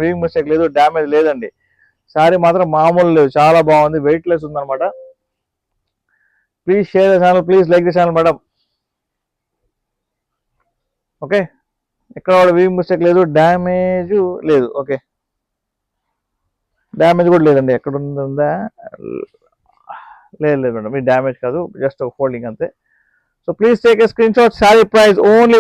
Weaving mistake లేదు, damage లేదండి. శారీ మాత్రం మామూలు లేదు, చాలా బాగుంది, వెయిట్ లెస్ ఉందన్నమాట. Please share the channel, please like the channel madam. Okay, ఎక్కడ కూడా వీవింగ్ మిస్టేక్ లేదు, డ్యామేజ్ లేదు. ఓకే, డ్యామేజ్ కూడా లేదండి. ఎక్కడ ఉందా? లేదు లేదు మేడం, మీ డ్యామేజ్ కాదు, జస్ట్ ఫోల్డింగ్ అంతే. So please take a screen shot. Sari price only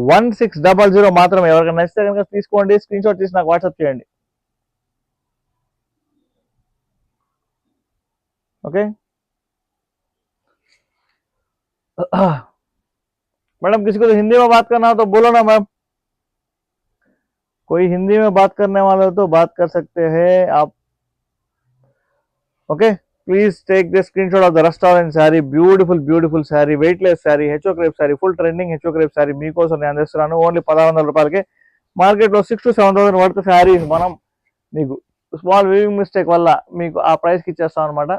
1600 మాత్రమే. ఎవరికైనా నచ్చితే కనుక తీసుకోండి, స్క్రీన్ షాట్ తీసి నాకు వాట్సాప్ చేయండి. ओके मैडम, किसी को तो हिंदी में बात करना हो तो बोलो ना मैम, कोई हिंदी में बात करने वाले हो तो बात कर सकते हैं आप. Okay, please take the screenshot of the restaurant sari, beautiful sari, weightless sari, HO crepe sari, full trending HO crepe sari మీకోసం నేను అందిస్తున్నాను. ఓన్లీ 1600 రూపాయలకి. మార్కెట్లో 6,000 to 7,000 వర్త్ శారీస్ మనం మీకు స్మాల్ వీవింగ్ మిస్టేక్ వల్ల మీకు ఆ ప్రైస్కి ఇచ్చేస్తాం అనమాట.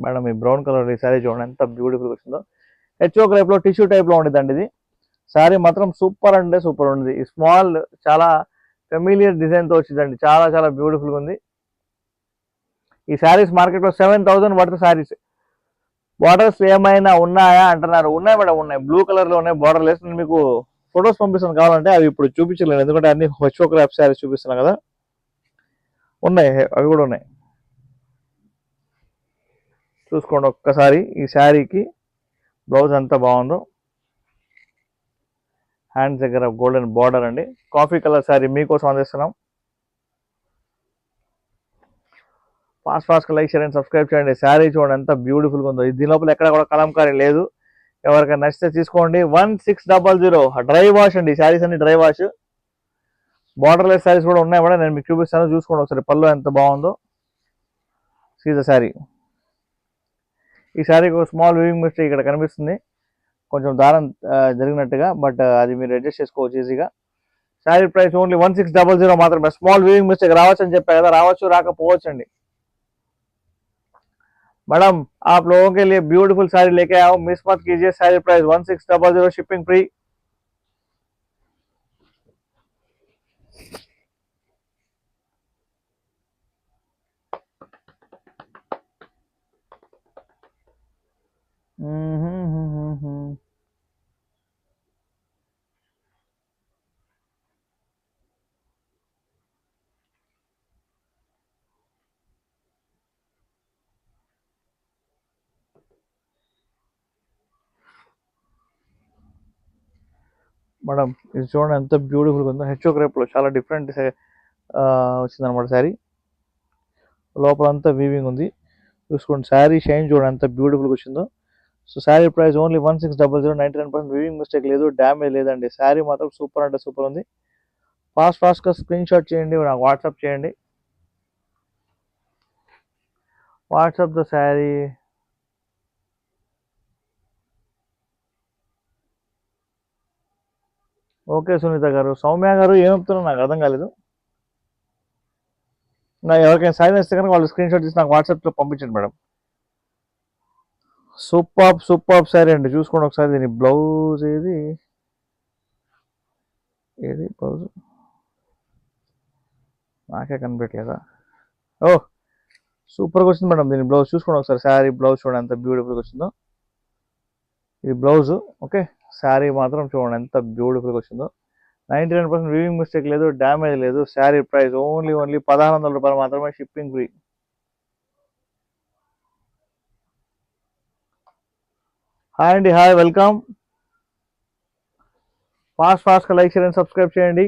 మేడం, ఈ బ్రౌన్ కలర్ ఈ శారీ చూడండి ఎంత బ్యూటిఫుల్ వచ్చిందో. హెచ్ఓ క్రేప్లో టిష్యూ టైప్లో ఉండేదండి ఇది. శారీ మాత్రం సూపర్ అంటే సూపర్ ఉంది. ఈ స్మాల్ చాలా ఫెమిలియర్ డిజైన్తో వచ్చిందండి, చాలా చాలా బ్యూటిఫుల్గా ఉంది. ఈ శారీస్ మార్కెట్లో 7,000 వర్త్ శారీస్. బార్డర్స్ ఏమైనా ఉన్నాయా అంటున్నారు? ఉన్నాయి మేడం, ఉన్నాయి. బ్లూ కలర్లో ఉన్నాయి బార్డర్ లెస్. నేను మీకు ఫొటోస్ పంపిస్తాను కావాలంటే, అవి ఇప్పుడు చూపించలేను ఎందుకంటే అన్ని హెచ్ఓ క్రేప్ శారీస్ చూపిస్తున్నాను కదా. ఉన్నాయి, అవి కూడా ఉన్నాయి, చూసుకోండి ఒక్కసారి. ఈ శారీకి బ్లౌజ్ ఎంత బాగుందో. హ్యాండ్స్ దగ్గర గోల్డెన్ బార్డర్ అండి. కాఫీ కలర్ శారీ మీకోసం అందిస్తున్నాం. Fast like share and subscribe చేయండి. శారీ చూడండి ఎంత బ్యూటిఫుల్గా ఉందో. దీని లోపల ఎక్కడ కూడా కలంకారీ లేదు. ఎవరికైనా నచ్చితే తీసుకోండి. 1600 డ్రై వాష్ అండి. శారీస్ అన్ని డ్రై వాష్. బార్డర్లెస్ శారీస్ కూడా ఉన్నాయి మేడం, నేను మీకు చూపిస్తాను, చూసుకోండి ఒకసారి. పళ్ళు ఎంత బాగుందో. See the sari. ఈ శారీకి ఒక స్మాల్ వీవింగ్ మిస్టేక్ ఇక్కడ కనిపిస్తుంది, కొంచెం దారం జరిగినట్టుగా, బట్ అది మీరు అడ్జస్ట్ చేసుకోవచ్చు ఈజీగా. శారీ ప్రైస్ ఓన్లీ 1600 మాత్రమే. స్మాల్ వీవింగ్ మిస్టేక్ రావచ్చు అని చెప్పా కదా, రావచ్చు రాకపోవచ్చు అండి. मैडम, आप लोगों के लिए ब्यूटीफुल साड़ी लेके आओ, मिस मत कीजिए. Sari price 1600, shipping free. Madam, ఇది చూడండి ఎంత బ్యూటిఫుల్గా ఉందో. హెచ్ఓ క్రేప్లో చాలా డిఫరెంట్ వచ్చిందనమాట శారీ. లోపలంతా వీవింగ్ ఉంది, చూసుకోండి. శారీ షైన్ చూడండి ఎంత బ్యూటిఫుల్గా వచ్చిందో. So sari price only 1600. 99% weaving mistake లేదు, డ్యామేజ్ లేదండి. శారీ మాత్రం సూపర్ అంటే సూపర్ ఉంది. ఫాస్ట్గా స్క్రీన్ షాట్ చేయండి, నాకు వాట్సాప్ చేయండి. WhatsApp the sari. Okay Sunitha గారు. సౌమ్య గారు ఏం చెప్తున్నారు నాకు అర్థం కాలేదు. నాకు ఎవరికైనా సాయం చేస్తే కనుక వాళ్ళు స్క్రీన్ షాట్ తీసి నాకు వాట్సాప్లో పంపించండి మేడం. సూపర్ శారీ అండి, చూసుకోండి ఒకసారి. దీని బ్లౌజ్ ఏది బ్లౌజ్ నాకే కనిపెట్టలేదా? సూపర్గా వచ్చింది మేడం దీని బ్లౌజ్. చూసుకోండి ఒకసారి, శారీ బ్లౌజ్ చూడండి ఎంత బ్యూటిఫుల్గా వచ్చిందో. ఇది బ్లౌజ్. ఓకే, శారీ మాత్రం చూడండి ఎంత బ్యూటిఫుల్గా వచ్చిందో. 99% వీవింగ్ మిస్టేక్ లేదు, డ్యామేజ్ లేదు. శారీ ప్రైస్ ఓన్లీ 1600 రూపాయలు మాత్రమే, షిప్పింగ్ ఫ్రీ. హాయ్ అండి, హాయ్, వెల్కమ్. ఫాస్ట్గా లైక్ షేర్ అండ్ సబ్స్క్రైబ్ చేయండి.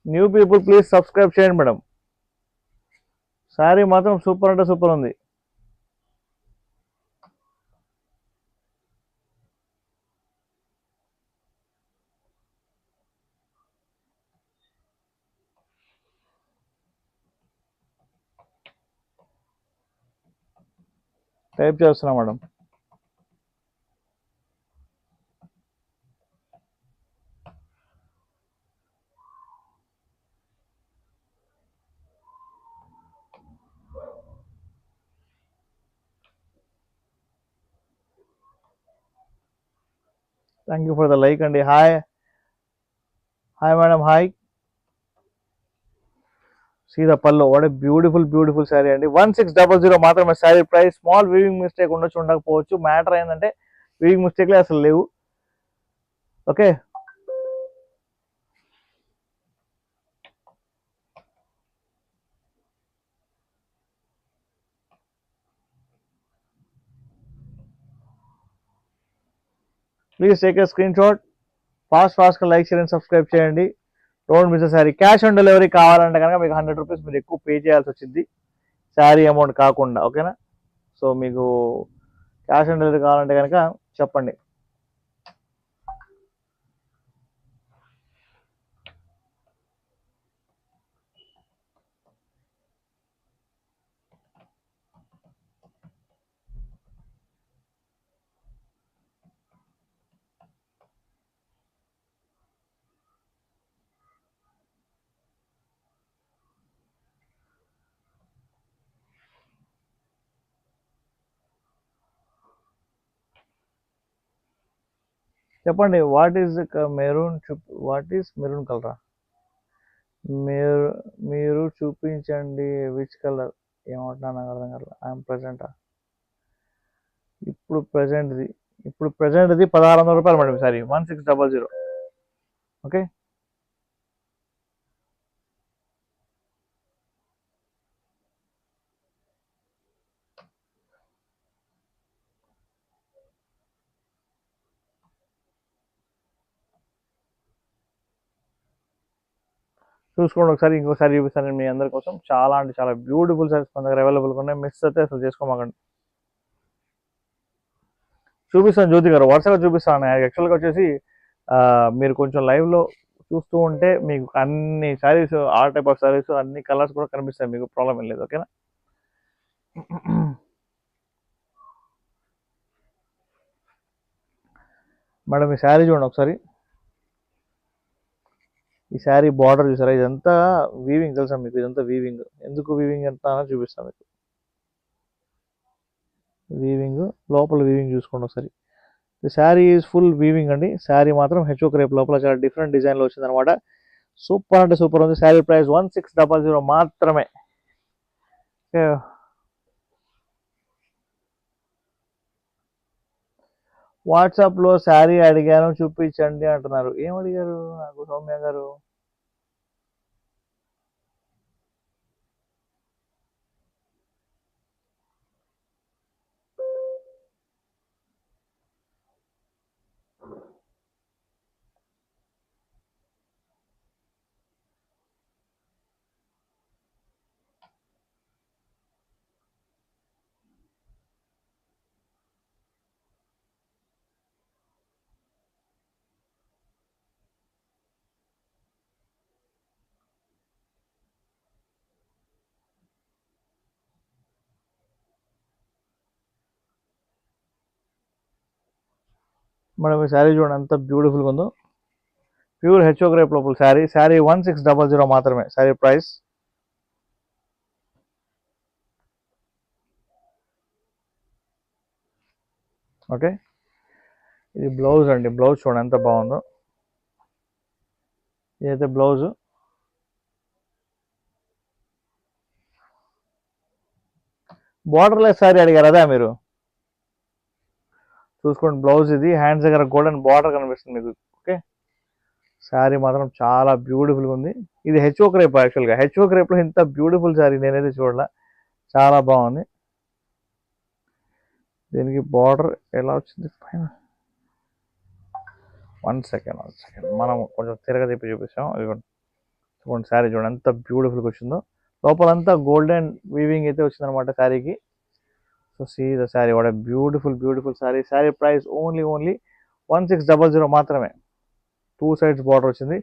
న్యూ పీపుల్ ప్లీజ్ సబ్స్క్రైబ్ చేయండి మేడం. శారీ మాత్రం సూపర్ అంటే సూపర్ ఉంది. టైప్ చేస్తున్నా madam. Thank you for the like అండి. Hi hi madam hi. See the పల్లో వాట్ బ్యూటిఫుల్ బ్యూటిఫుల్ శారీ అండి. 1600 మాత్రమే sari price. Small weaving mistake ఉండొచ్చు ఉండకపోవచ్చు. మ్యాటర్ ఏంటంటే వీవింగ్ మిస్టేక్లే అసలు లేవు. Okay, please take a screen shot. ఫాస్ట్గా లైక్ షేర్ అండ్ సబ్స్క్రైబ్ చేయండి. Don't miss sari. Cash on delivery కావాలంటే కనుక మీకు 100 రూపీస్ మీరు ఎక్కువ పే చేయాల్సి వచ్చింది, శారీ అమౌంట్ కాకుండా. ఓకేనా? సో మీకు క్యాష్ ఆన్ డెలివరీ కావాలంటే కనుక చెప్పండి. చెప్పండి. What is maroon what is maroon కలరా? మీరు మీరు చూపించండి విచ్ కలర్. ఏమంటున్నా నాకు అర్థం కాదు. ఐఎమ్ ప్రజెంటా? ఇప్పుడు ప్రజెంట్ది ఇప్పుడు ప్రజెంట్ది 1600 రూపాయలు మేడం సారీ. 1600. ఓకే, చూసుకోండి ఒకసారి. ఇంకోసారి చూపిస్తాను నేను మీ అందరి కోసం. చాలా అంటే చాలా బ్యూటిఫుల్ సారీస్ మన దగ్గర అవైలబుల్గా ఉన్నాయి. మిస్ అయితే అసలు చేసుకోమాకండి. చూపిస్తాను జ్యోతి గారు, వరుసగా చూపిస్తాను. యాక్చువల్గా వచ్చేసి మీరు కొంచెం లైవ్లో చూస్తూ ఉంటే మీకు అన్ని saris, all type of saris, అన్ని కలర్స్ కూడా కనిపిస్తాయి. మీకు ప్రాబ్లం ఏం లేదు. ఓకేనా? మేడం ఈ శారీ చూడండి ఒకసారి. ఈ శారీ బార్డర్ చూసారా? ఇదంతా వీవింగ్ తెలుసా మీకు? ఇదంతా వీవింగ్. ఎందుకు వీవింగ్ ఎంత అని చూపిస్తాను మీకు. వీవింగ్ లోపల వీవింగ్ చూసుకోండి ఒకసారి. The sari is full weaving అండి. శారీ మాత్రం హెచ్ఓ క్రేప్ లోపల చాలా డిఫరెంట్ డిజైన్లో వచ్చింది అనమాట. సూపర్ అంటే సూపర్ ఉంది. శారీ ప్రైస్ 1600 మాత్రమే. వాట్సాప్లో శారీ అడిగాను చూపించండి అంటున్నారు. ఏం అడిగారు నాకు సౌమ్య గారు? మేడం ఈ శారీ చూడండి ఎంత బ్యూటిఫుల్గా ఉందో. ప్యూర్ హెచ్ఓ గ్రేప్ లోపల శారీ. శారీ 1600 మాత్రమే శారీ ప్రైస్. ఓకే, ఇది బ్లౌజ్ అండి. బ్లౌజ్ చూడండి ఎంత బాగుందో. ఇదైతే బ్లౌజ్. బార్డర్లెస్ శారీ అడిగారు అదా మీరు? చూసుకోండి బ్లౌజ్ ఇది. హ్యాండ్స్ దగ్గర గోల్డెన్ బార్డర్ కనిపిస్తుంది మీకు. ఓకే, శారీ మాత్రం చాలా బ్యూటిఫుల్గా ఉంది. ఇది హెచ్ఓ క్రేప్. యాక్చువల్గా హెచ్ఓ క్రేప్లో ఇంత బ్యూటిఫుల్ శారీ నేనైతే చూడలే. చాలా బాగుంది. దీనికి బార్డర్ ఎలా వచ్చింది పైన? 1 సెకండ్ మనం కొంచెం తిప్పి చూపిస్తాం. చూడండి శారీ చూడండి ఎంత బ్యూటిఫుల్గా వచ్చిందో. లోపలంతా గోల్డెన్ వీవింగ్ అయితే వచ్చిందనమాట శారీకి. So see the sari. What beautiful beautiful sari. Sari price only 1600 మాత్రమే. 2 సైడ్స్ బార్డర్ వచ్చింది.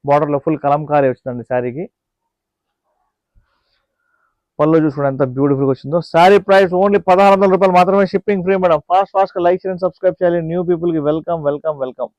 బార్డర్లో ఫుల్ కలంకారీ వచ్చిందండి శారీకి. పళ్ళు చూసుకోండి ఎంత బ్యూటిఫుల్గా వచ్చిందో. శారీ ప్రైస్ ఓన్లీ 1600 రూపాయలు మాత్రమే. Shipping free madam. ఫాస్ట్గా లైక్ చేయండి, సబ్స్క్రైబ్ చేయాలి. న్యూ పీపుల్కి welcome welcome welcome.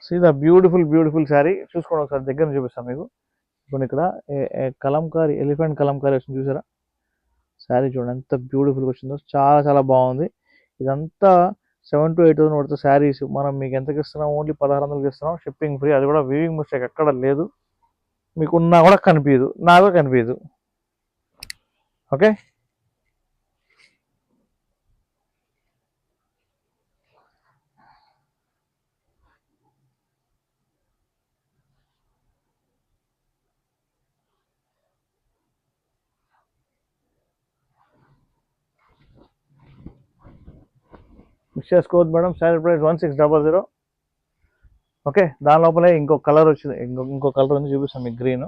See the beautiful sari చూసుకోండి ఒకసారి దగ్గర నుంచి చూపిస్తాను మీకు. ఇప్పుడు ఇక్కడ కలంకారీ ఎలిఫెంట్ కలంకారీ వచ్చింది చూసారా, శారీ చూడండి ఎంత బ్యూటిఫుల్గా వచ్చిందో, చాలా చాలా బాగుంది. ఇదంతా 7,000 to 8,000 పడుతుంది శారీస్, మనం మీకు ఎంతకి ఇస్తున్నాం, ఓన్లీ 1,600కి ఇస్తున్నాం, షిప్పింగ్ ఫ్రీ. అది కూడా వీవింగ్ మిస్టేక్ ఎక్కడ లేదు, మీకు ఉన్నా కూడా కనిపించదు, నాకు కనిపించదు. ఓకే, మిస్ చేసుకోవద్దు మేడం. శారీ ప్రైస్ 1600. ఓకే, దాని లోపలే ఇంకో కలర్ వచ్చింది, ఇంకో కలర్ ఉంది, చూపిస్తాను మీకు. గ్రీన్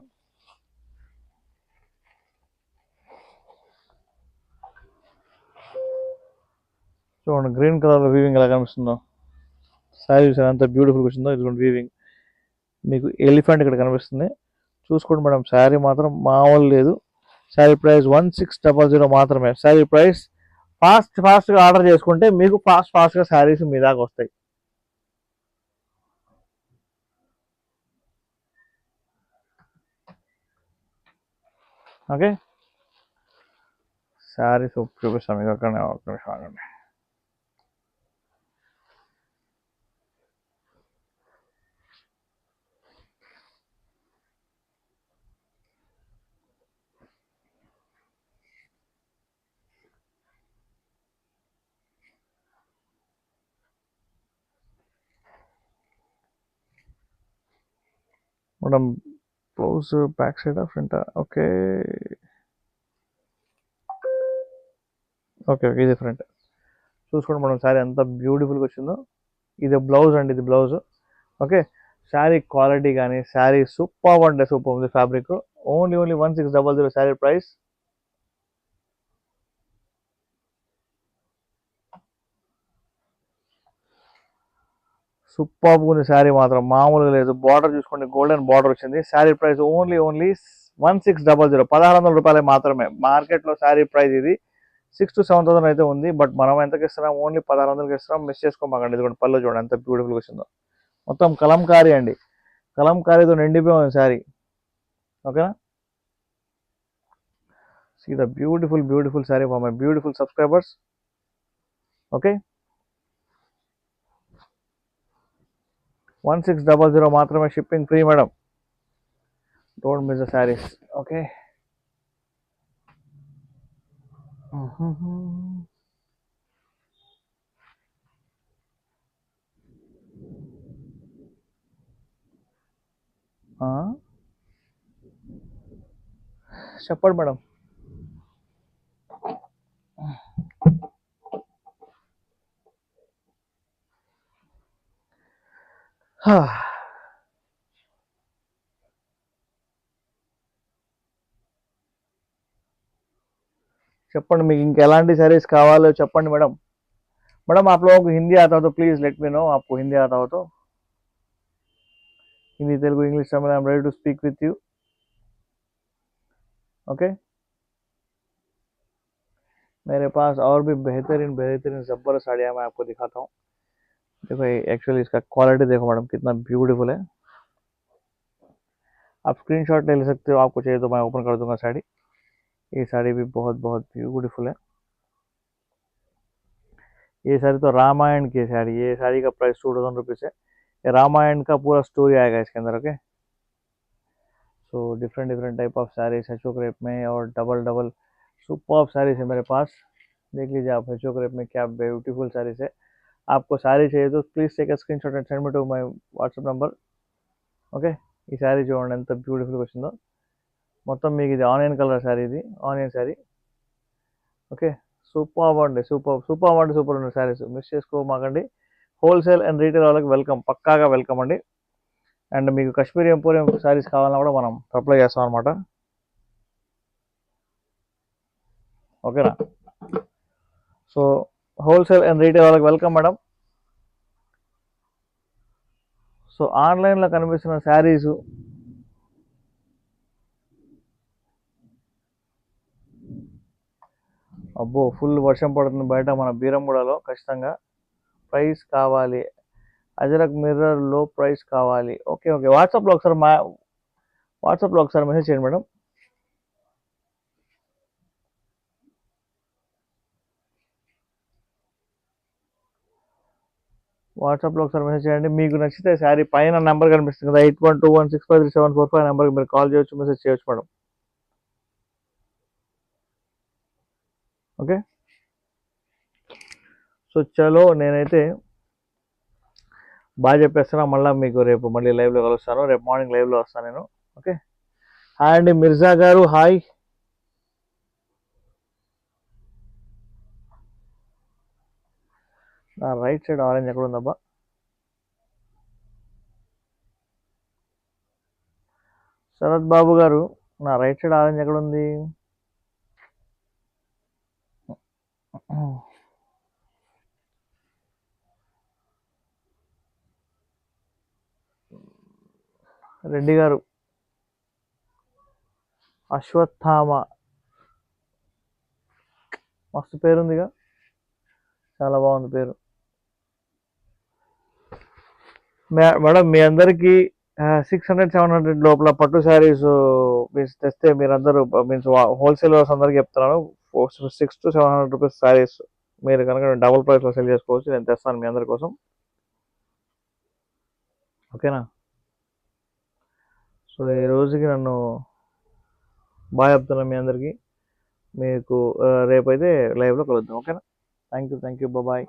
చూడండి, గ్రీన్ కలర్ వీవింగ్ ఎలా కనిపిస్తుందో. శారీ చూసారు ఎంత బ్యూటిఫుల్గా వచ్చిందో. ఇది వీవింగ్ మీకు ఎలిఫెంట్ ఇక్కడ కనిపిస్తుంది, చూసుకోండి మేడం. శారీ మాత్రం మామూలు లేదు. శారీ ప్రైస్ 1600 మాత్రమే. శారీ ప్రైస్ ఫాస్ట్గా ఆర్డర్ చేసుకుంటే మీకు ఫాస్ట్గా శారీస్ మీ దాకా వస్తాయి. ఓకే, శారీస్ చూపిస్తాం మీకు. అక్కడనే ఒక నిమిషం ఆగండి. Madam blouse back side front. Okay okay okay, ఇది ఫ్రంట్. చూసుకోండి మేడం, శారీ ఎంత బ్యూటిఫుల్గా వచ్చిందో. ఇది బ్లౌజ్ అండి, ఇది బ్లౌజ్. ఓకే, శారీ క్వాలిటీ కానీ శారీ సూపర్ అంటే సూపర్ ఉంది. Fabric only 1600 sari price. Super ఉంది శారీ మాత్రం మామూలుగా లేదు. బార్డర్ చూసుకోండి, గోల్డెన్ బార్డర్ వచ్చింది. శారీ ప్రైస్ ఓన్లీ 1600, 1,600 రూపాయలే మాత్రమే. మార్కెట్లో శారీ ప్రైస్ ఇది 6,000 to 7,000 అయితే ఉంది, బట్ మనం ఎంతకి ఇస్తున్నాం, ఓన్లీ 1,600కి ఇస్తున్నాం. మిస్ చేసుకోమాకండి. ఇది కూడా పళ్ళు చూడండి ఎంత బ్యూటిఫుల్గా వచ్చిందో. మొత్తం కలంకారీ అండి, కలంకారీతో నిండిపోయింది శారీ. ఓకేనా, see the beautiful sari for my beautiful subscribers. Okay, 1600 మాత్రమే, shipping free madam. Don't miss the saris. Okay, చెప్పండి మేడం. చెప్పండి, మీకు ఇంకెలాంటి శారీస్ కావాలో చెప్పండి మేడం. मैडम आप लोगों को हिंदी आता हो तो प्लीज लेट मी नो, आपको हिंदी आता हो तो. Hindi Telugu English Tamil I am ready to speak with you. Okay, मेरे पास और भी बेहतरीन बेहतरीन जब्बर साड़ियाँ मैं आपको दिखाता हूँ. देखो एक्चुअली इसका क्वालिटी देखो मैडम कितना ब्यूटीफुल है. आप स्क्रीनशॉट ले सकते हो, आपको चाहिए तो मैं ओपन कर दूंगा साड़ी. ये साड़ी भी बहुत बहुत ब्यूटीफुल है. ये साड़ी तो रामायण की साड़ी. ये साड़ी का प्राइस 2,000 रुपीज़ है. ये रामायण का पूरा स्टोरी आएगा इसके अंदर. Okay, so different different type of saris है क्रेप में, और डबल डबल सुपर साड़ीज है मेरे पास. देख लीजिए आप हेचो क्रेप में क्या ब्यूटीफुल साड़ीज है. आपको साड़ी चाहिए तो please take a screenshot and send me to my WhatsApp number. Okay, ఈ శారీ చూడండి ఎంత బ్యూటిఫుల్గా వచ్చిందో. మొత్తం మీకు ఇది ఆనియన్ కలర్ శారీ, ఇది ఆనియన్ శారీ. ఓకే, సూపర్ అండి, సూపర్ అంటే సూపర్ ఉన్న శారీస్ మిస్ చేసుకోమాకండి. హోల్సేల్ అండ్ రీటైల్ వాళ్ళకి వెల్కమ్, పక్కాగా వెల్కమ్ అండి. అండ్ మీకు కాశ్మీరీ ఎంపోరియం శారీస్ కావాలన్నా కూడా మనం సప్లై చేస్తాం అనమాట. ఓకేనా, సో హోల్సేల్ అండ్ రీటైల్ వాళ్ళకి వెల్కమ్ మేడం. సో ఆన్లైన్లో కనిపిస్తున్న శారీసు అబ్బో ఫుల్ వర్షం పడుతుంది బయట మన బీరంగూడలో. ఖచ్చితంగా ప్రైస్ కావాలి, అజరక్ మిర్రర్ లో ప్రైస్ కావాలి. ఓకే ఓకే, వాట్సాప్లో ఒకసారి మెసేజ్ చేయండి మేడం. వాట్సాప్లో ఒకసారి మెసేజ్ చేయండి. మీకు నచ్చితే శారీ పైన నెంబర్ కనిపిస్తుంది కదా, 8121653745 నెంబర్కి మీరు కాల్ చేయొచ్చు, మెసేజ్ చేయొచ్చు మేడం. ఓకే, సో చలో నేనైతే బాగా చెప్పేస్తున్నా. మళ్ళీ మీకు రేపు మళ్ళీ లైవ్లో కలుస్తాను. రేపు మార్నింగ్ లైవ్లో వస్తాను నేను. ఓకే, హాయ్ అండి మిర్జా గారు, హాయ్. నా రైట్ సైడ్ ఆరెంజ్ ఎక్కడ ఉందబ్బా? శరత్ బాబు గారు, నా రైట్ సైడ్ ఆరెంజ్ ఎక్కడ ఉంది? రెడ్డి గారు, అశ్వత్థామ, మస్తు పేరుందిగా, చాలా బాగుంది పేరు. మేడం మీ అందరికీ 600-700 లోపల పట్టు శారీస్ తెస్తే మీరందరూ మీన్స్ హోల్సేలర్స్ అందరికీ చెప్తున్నాను, 600-700 రూపీస్ శారీస్ మీరు కనుక డబుల్ ప్రైస్లో సెల్ చేసుకోవచ్చు. నేను తెస్తాను మీ అందరి కోసం. ఓకేనా? సో ఈ రోజుకి నన్ను బాగా చెప్తున్నాను మీ అందరికీ. మీకు రేపైతే లైవ్లో కలుద్దాం. ఓకేనా? Thank you, bye.